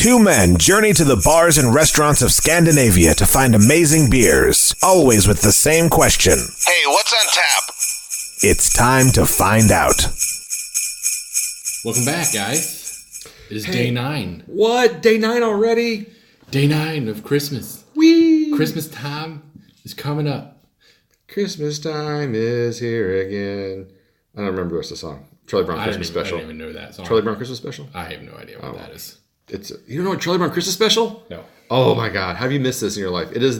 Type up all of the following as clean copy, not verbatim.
Two men journey to the bars and restaurants of Scandinavia to find amazing beers, always with the same question. Hey, what's on tap? It's time to find out. Welcome back, guys. It is day 9. What? Day 9 already? Day 9 of Christmas. Whee! Christmas time is coming up. Christmas time is here again. I don't remember the rest of the song. Charlie Brown Christmas Special. I don't even know that song. Charlie Brown Christmas Special? I have no idea what that is. You don't know what Charlie Brown Christmas Special? No. Oh my God! Have you missed this in your life? It's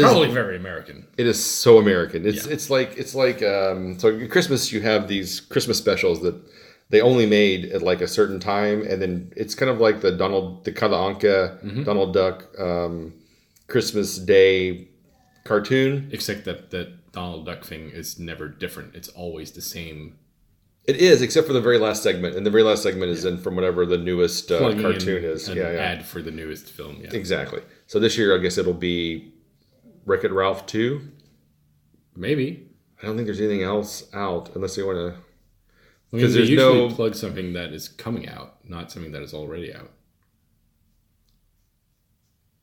probably very American. It is so American. It's like so at Christmas you have these Christmas specials that they only made at like a certain time, and then it's kind of like the Kalle Anka, Donald Duck Christmas Day cartoon. Except that Donald Duck thing is never different. It's always the same. It is, except for the very last segment, and the very last segment is in from whatever the newest cartoon is. Ad for the newest film. Yeah, exactly. So this year, I guess it'll be Wreck-It Ralph 2. Maybe. I don't think there's anything else out unless they want to. Because they usually plug something that is coming out, not something that is already out.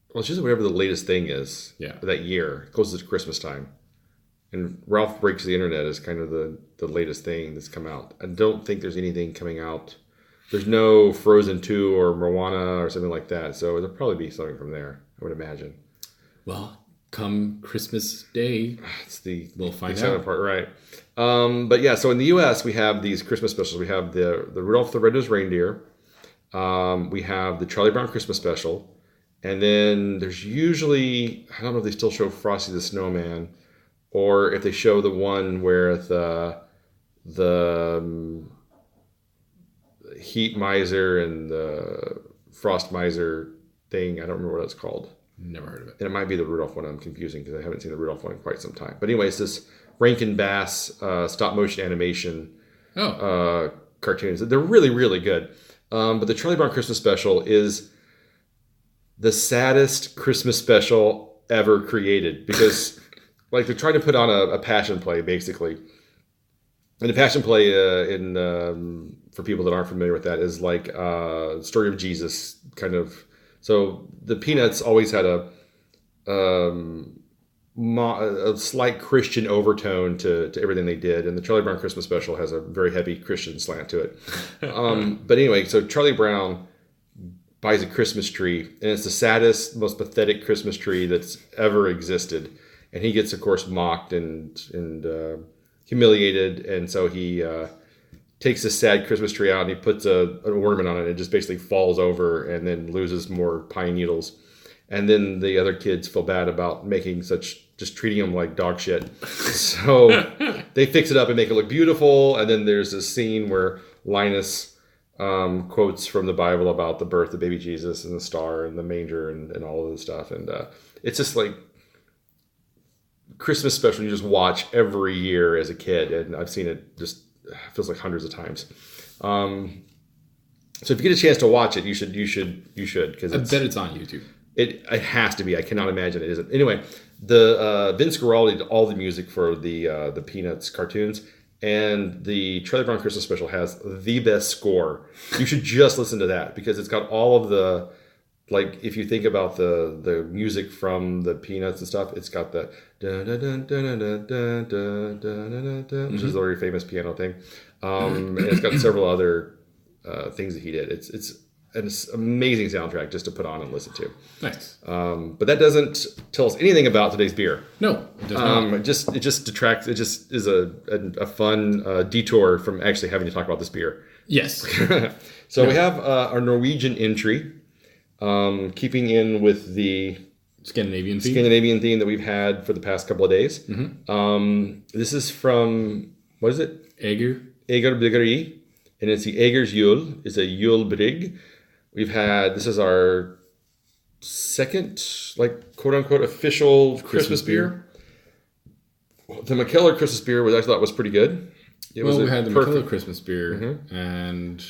Well, it's just whatever the latest thing is. Yeah. That year, closest to Christmas time. And Ralph Breaks the Internet is kind of the latest thing that's come out. I don't think there's anything coming out. There's no Frozen 2 or Moana or something like that. So it'll probably be something from there, I would imagine. Well, come Christmas Day, we'll find out. Part, right. But yeah, so in the U.S., we have these Christmas specials. We have the Rudolph the Red-Nosed Reindeer. We have the Charlie Brown Christmas Special. And then there's usually, I don't know if they still show Frosty the Snowman, or if they show the one where the Heat Miser and the Frost Miser thing, I don't remember what it's called. Never heard of it. And it might be the Rudolph one I'm confusing because I haven't seen the Rudolph one in quite some time. But anyways, this Rankin Bass stop motion animation cartoons. They're really, really good. But the Charlie Brown Christmas Special is the saddest Christmas special ever created because like they're trying to put on a passion play basically. And the passion play for people that aren't familiar with that is like story of Jesus kind of. So the Peanuts always had a slight Christian overtone to everything they did, and the Charlie Brown Christmas Special has a very heavy Christian slant to it. But anyway, so Charlie Brown buys a Christmas tree, and it's the saddest, most pathetic Christmas tree that's ever existed, and he gets, of course, mocked and humiliated, and so he takes this sad Christmas tree out and he puts an ornament on it. It just basically falls over and then loses more pine needles. And then the other kids feel bad about just treating him like dog shit. So they fix it up and make it look beautiful. And then there's this scene where Linus quotes from the Bible about the birth of baby Jesus and the star and the manger and all of this stuff. And it's just like Christmas special you just watch every year as a kid. And I've seen it just feels like hundreds of times. So if you get a chance to watch it, you should because I bet it's on YouTube. It has to be. I cannot imagine it isn't. Anyway, the Vince Guaraldi did all the music for the Peanuts cartoons, and the Charlie Brown Christmas Special has the best score. You should just listen to that because it's got all of the, like, if you think about the music from the Peanuts and stuff, it's got the which is a very famous piano thing. And it's got several other things that he did. It's an amazing soundtrack just to put on and listen to. Nice. But that doesn't tell us anything about today's beer. No, it does not. It just detracts. It just is a fun detour from actually having to talk about this beer. Yes. So we have our Norwegian entry. Keeping in with the Scandinavian theme that we've had for the past couple of days. Mm-hmm. This is from, what is it? Aegir Bryggeri, and it's the Aegir's Jul. It's a Jul Brygg. This is our second, like, quote unquote, official Christmas beer. The McKellar Christmas beer I thought was pretty good. We had the McKellar Christmas beer, and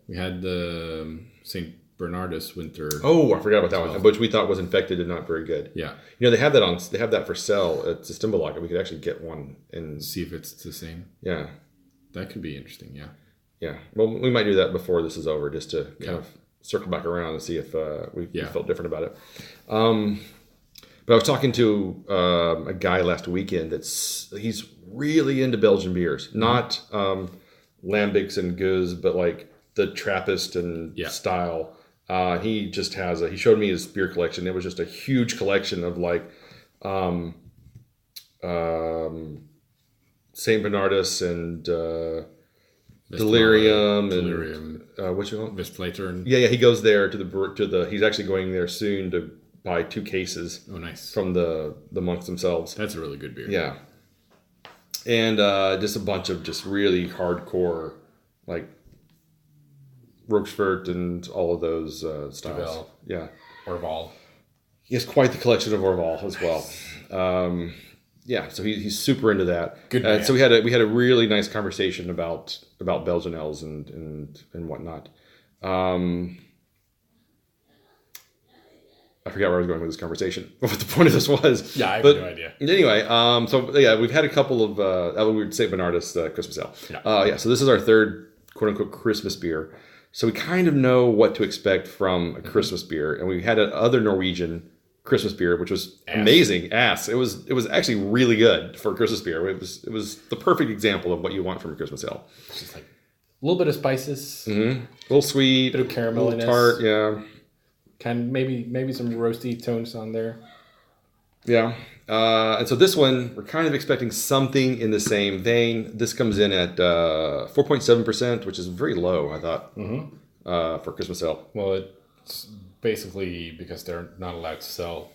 we had the St. Bernardus winter. Oh, I forgot about that one, which we thought was infected and not very good. Yeah, they have that for sale at the Stimbalaka. We could actually get one and see if it's the same. Yeah, that could be interesting. Yeah. Yeah. Well, we might do that before this is over, just to kind of circle back around and see if we felt different about it. But I was talking to a guy last weekend he's really into Belgian beers, not lambics and goes, but like the Trappist and style. He just he showed me his beer collection. It was just a huge collection of like Saint Bernardus and Delirium and what you call it? Westflater. Yeah, he goes there to the. He's actually going there soon to buy 2 cases. Oh, nice. From the monks themselves. That's a really good beer. Yeah, and just a bunch of just really hardcore like Rochefort and all of those styles. Duvel. Yeah, Orval. He has quite the collection of Orval as well. Yeah, so he's super into that. Good man. So we had a really nice conversation about Belgian ales and whatnot. I forgot where I was going with this conversation. What the point of this was. Yeah, I have no idea. Anyway, so yeah, we've had a couple of we would say Bernardus Christmas ale. Yeah. So this is our third quote unquote Christmas beer. So we kind of know what to expect from a Christmas beer, and we had other Norwegian Christmas beer, which was amazing. It was actually really good for a Christmas beer. It was the perfect example of what you want from a Christmas ale. It's just like a little bit of spices, a little sweet, bit of caramel, a little tart, yeah. Kind of maybe some roasty tones on there. Yeah. And so this one, we're kind of expecting something in the same vein. This comes in at 4.7%, which is very low, I thought, for Christmas ale. Well, it's basically because they're not allowed to sell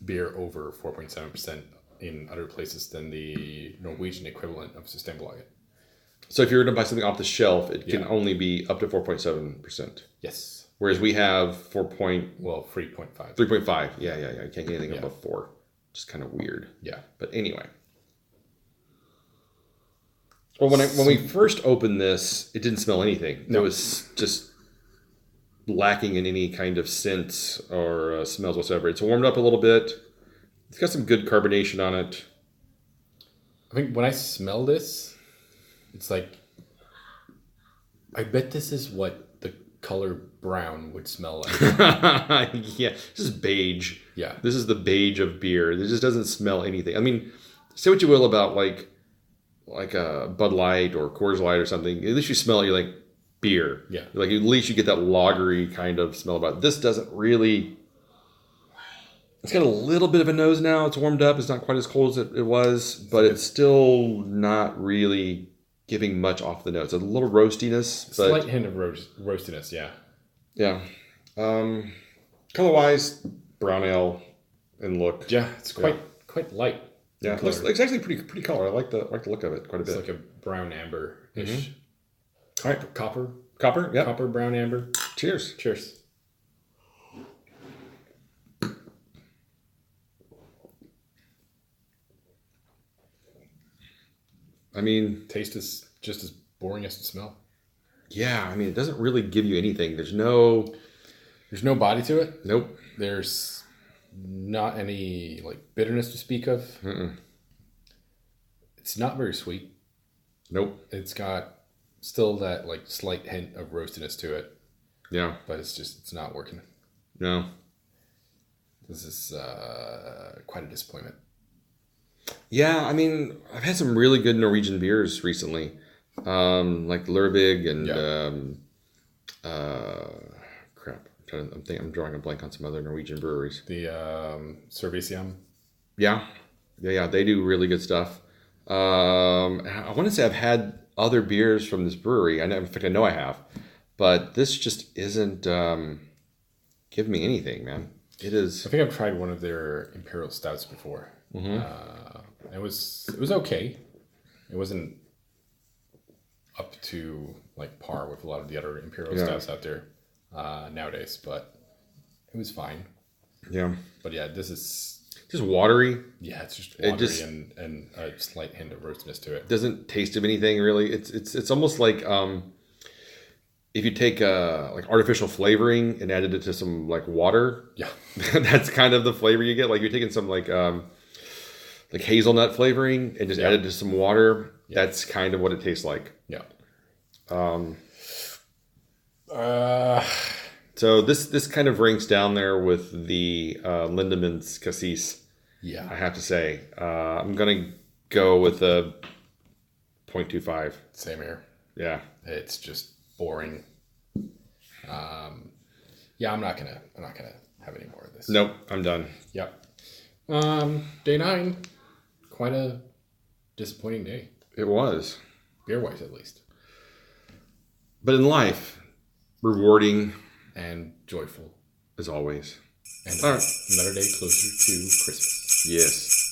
beer over 4.7% in other places than the Norwegian equivalent of Systembolaget. So if you were to buy something off the shelf, it can only be up to 4.7%. Yes. Whereas we have 3.5. 3.5. Yeah. You can't get anything above 4. Just kind of weird. Yeah. But anyway. Well, when we first opened this, it didn't smell anything. No. It was just lacking in any kind of scent or smells whatsoever. It's warmed up a little bit. It's got some good carbonation on it. I think when I smell this, it's like, I bet this is what the color brown would smell like. Yeah, this is beige. Yeah. This is the beige of beer. It just doesn't smell anything. I mean, say what you will about like a Bud Light or Coors Light or something. At least you smell it, you're like, beer. Yeah. Like at least you get that lagery kind of smell about it. This doesn't really. It's got a little bit of a nose now. It's warmed up. It's not quite as cold as it was, but it's still not really giving much off the nose. It's a little roastiness. But, slight hint of roastiness, yeah. Yeah. Color-wise, brown ale in look. Yeah, it's quite light. Yeah, it's actually pretty color. I like the look of it quite a bit. It's like a brown amber-ish. All right. Copper. Yeah. Copper, brown amber. Cheers. I mean, taste is just as boring as the smell. Yeah, I mean, it doesn't really give you anything. There's no body to it. Nope. There's not any like bitterness to speak of. Mm-mm. It's not very sweet. Nope. It's got still that like slight hint of roastiness to it. Yeah. But it's not working. No. This is quite a disappointment. Yeah, I mean, I've had some really good Norwegian beers recently, like Lurbig and crap. I'm drawing a blank on some other Norwegian breweries. The Cervisiam. Yeah, they do really good stuff. I want to say I've had other beers from this brewery. In fact, I know I have, but this just isn't giving me anything, man. It is. I think I've tried one of their imperial stouts before. Mm-hmm. It was okay. It wasn't up to like par with a lot of the other imperial stouts out there nowadays, but it was fine. Yeah. But yeah, this is just watery. Yeah, it's just watery and a slight hint of roastiness to it. Doesn't taste of anything really. It's almost like if you take like artificial flavoring and added it to some like water. Yeah. That's kind of the flavor you get. Like you're taking some like hazelnut flavoring and just added to some water. Yeah. That's kind of what it tastes like. Yeah. So this kind of ranks down there with the Lindemann's Cassis. Yeah. I have to say. I'm going to go with a 0.25. Same here. Yeah. It's just boring. Yeah, I'm not gonna have any more of this. Nope, I'm done. Yep. Day 9, quite a disappointing day. It was. Beer-wise, at least. But in life, rewarding and joyful as always. And another day closer to Christmas. Yes.